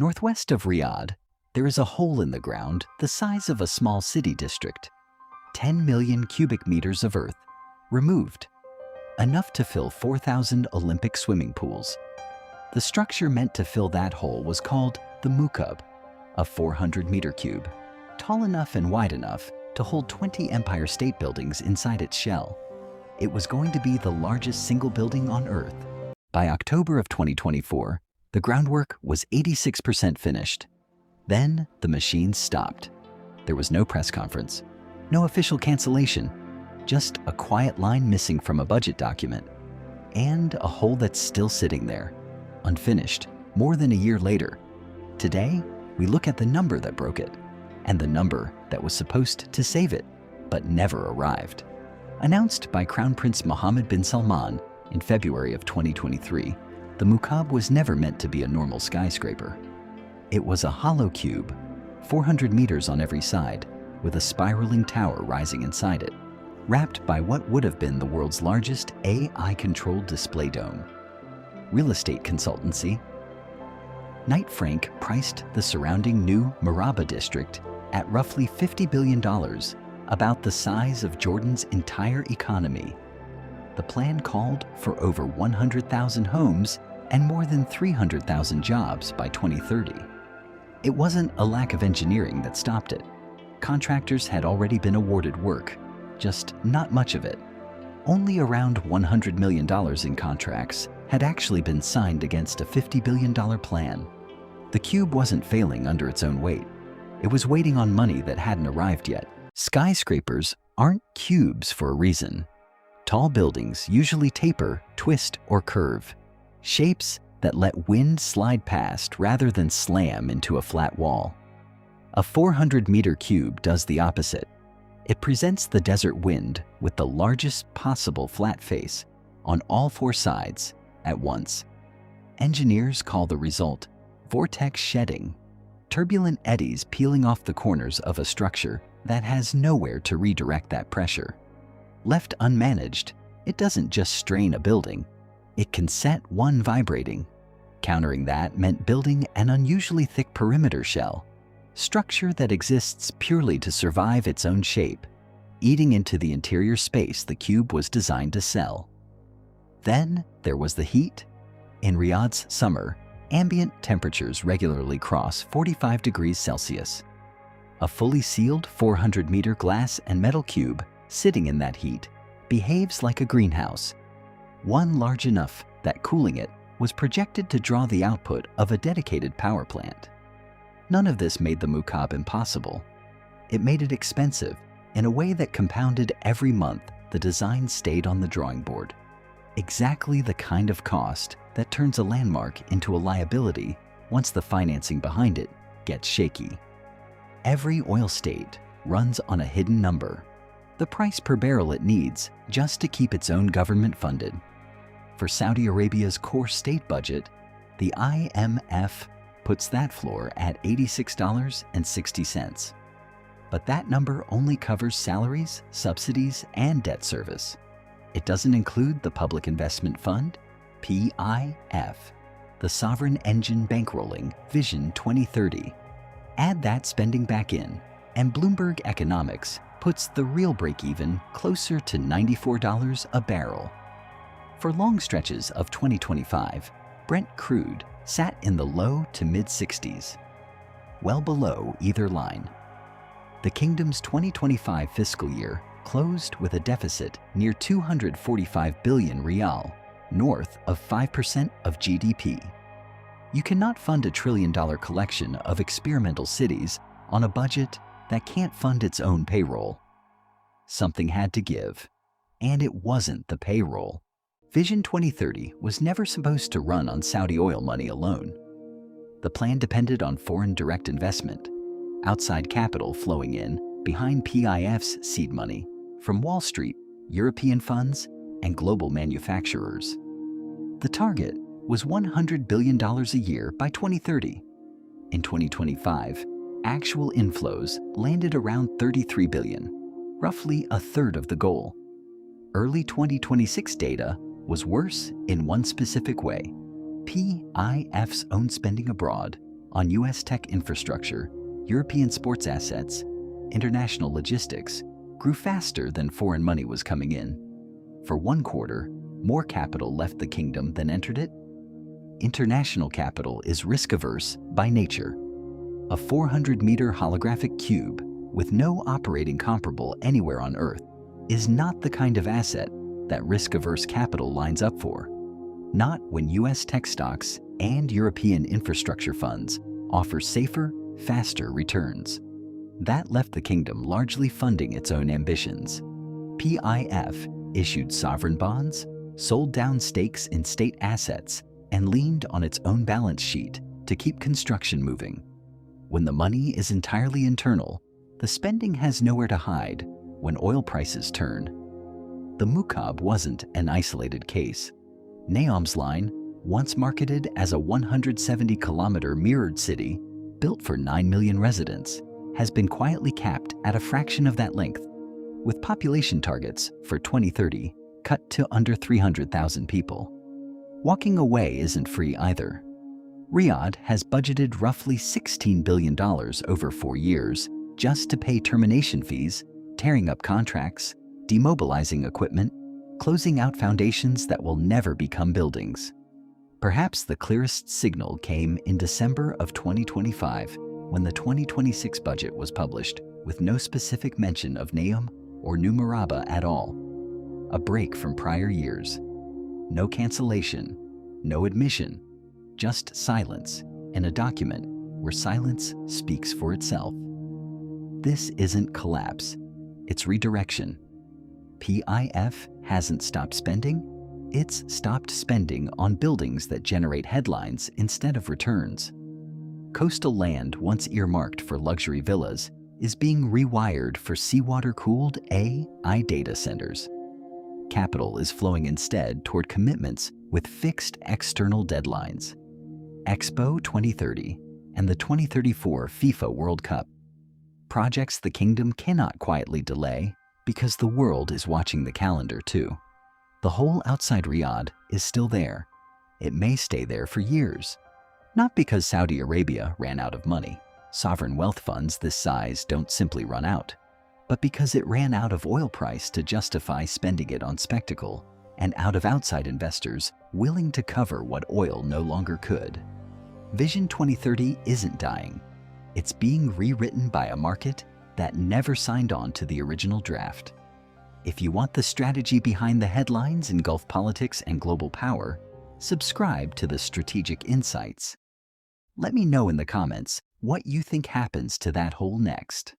Northwest of Riyadh, there is a hole in the ground the size of a small city district. 10 million cubic meters of earth, removed, enough to fill 4,000 Olympic swimming pools. The structure meant to fill that hole was called the Mukaab, a 400-meter cube, tall enough and wide enough to hold 20 Empire State Buildings inside its shell. It was going to be the largest single building on Earth. By October of 2024, the groundwork was 86% finished. Then the machines stopped. There was no press conference, no official cancellation, just a quiet line missing from a budget document, and a hole that's still sitting there, unfinished, more than a year later. Today, we look at the number that broke it, and the number that was supposed to save it, but never arrived. Announced by Crown Prince Mohammed bin Salman in February of 2023, the Mukaab was never meant to be a normal skyscraper. It was a hollow cube, 400 meters on every side, with a spiraling tower rising inside it, wrapped by what would have been the world's largest AI-controlled display dome. Real estate consultancy Knight Frank priced the surrounding new Murabba district at roughly $50 billion, about the size of Jordan's entire economy. The plan called for over 100,000 homes and more than 300,000 jobs by 2030. It wasn't a lack of engineering that stopped it. Contractors had already been awarded work, just not much of it. Only around $100 million in contracts had actually been signed against a $50 billion plan. The cube wasn't failing under its own weight. It was waiting on money that hadn't arrived yet. Skyscrapers aren't cubes for a reason. Tall buildings usually taper, twist, or curve, shapes that let wind slide past rather than slam into a flat wall. A 400-meter cube does the opposite. It presents the desert wind with the largest possible flat face on all four sides at once. Engineers call the result vortex shedding, turbulent eddies peeling off the corners of a structure that has nowhere to redirect that pressure. Left unmanaged, it doesn't just strain a building, it can set one vibrating. Countering that meant building an unusually thick perimeter shell, structure that exists purely to survive its own shape, eating into the interior space the cube was designed to sell. Then there was the heat. In Riyadh's summer, ambient temperatures regularly cross 45 degrees Celsius. A fully sealed 400-meter glass and metal cube sitting in that heat behaves like a greenhouse, one large enough that cooling it was projected to draw the output of a dedicated power plant. None of this made the Mukaab impossible. It made it expensive in a way that compounded every month the design stayed on the drawing board. Exactly the kind of cost that turns a landmark into a liability once the financing behind it gets shaky. Every oil state runs on a hidden number, the price per barrel it needs just to keep its own government funded. For Saudi Arabia's core state budget, the IMF puts that floor at $86.60. But that number only covers salaries, subsidies, and debt service. It doesn't include the Public Investment Fund, PIF, the Sovereign Engine bankrolling Vision 2030. Add that spending back in, and Bloomberg Economics puts the real break-even closer to $94 a barrel. For long stretches of 2025, Brent crude sat in the low to mid-60s, well below either line. The kingdom's 2025 fiscal year closed with a deficit near 245 billion riyal, north of 5% of GDP. You cannot fund a trillion-dollar collection of experimental cities on a budget that can't fund its own payroll. Something had to give, and it wasn't the payroll. Vision 2030 was never supposed to run on Saudi oil money alone. The plan depended on foreign direct investment, outside capital flowing in behind PIF's seed money from Wall Street, European funds, and global manufacturers. The target was $100 billion a year by 2030. In 2025, actual inflows landed around $33 billion, roughly a third of the goal. Early 2026 data was worse in one specific way. PIF's own spending abroad on US tech infrastructure, European sports assets, international logistics grew faster than foreign money was coming in. For one quarter, more capital left the kingdom than entered it. International capital is risk-averse by nature. A 400-meter holographic cube with no operating comparable anywhere on Earth is not the kind of asset that risk-averse capital lines up for. Not when US tech stocks and European infrastructure funds offer safer, faster returns. That left the kingdom largely funding its own ambitions. PIF issued sovereign bonds, sold down stakes in state assets, and leaned on its own balance sheet to keep construction moving. When the money is entirely internal, the spending has nowhere to hide when oil prices turn. The Mukaab wasn't an isolated case. Neom's line, once marketed as a 170-kilometer mirrored city built for 9 million residents, has been quietly capped at a fraction of that length, with population targets for 2030 cut to under 300,000 people. Walking away isn't free either. Riyadh has budgeted roughly $16 billion over 4 years just to pay termination fees, tearing up contracts, demobilizing equipment, closing out foundations that will never become buildings. Perhaps the clearest signal came in December of 2025 when the 2026 budget was published with no specific mention of Neom or New Murabba at all. A break from prior years. No cancellation, no admission, just silence in a document where silence speaks for itself. This isn't collapse, it's redirection. PIF hasn't stopped spending, it's stopped spending on buildings that generate headlines instead of returns. Coastal land once earmarked for luxury villas is being rewired for seawater-cooled AI data centers. Capital is flowing instead toward commitments with fixed external deadlines. Expo 2030 and the 2034 FIFA World Cup. Projects the kingdom cannot quietly delay because the world is watching the calendar too. The hole outside Riyadh is still there. It may stay there for years. Not because Saudi Arabia ran out of money. Sovereign wealth funds this size don't simply run out, but because it ran out of oil price to justify spending it on spectacle and out of outside investors willing to cover what oil no longer could. Vision 2030 isn't dying. It's being rewritten by a market that never signed on to the original draft. If you want the strategy behind the headlines in Gulf politics and global power, subscribe to the Strategic Insights. Let me know in the comments what you think happens to that hole next.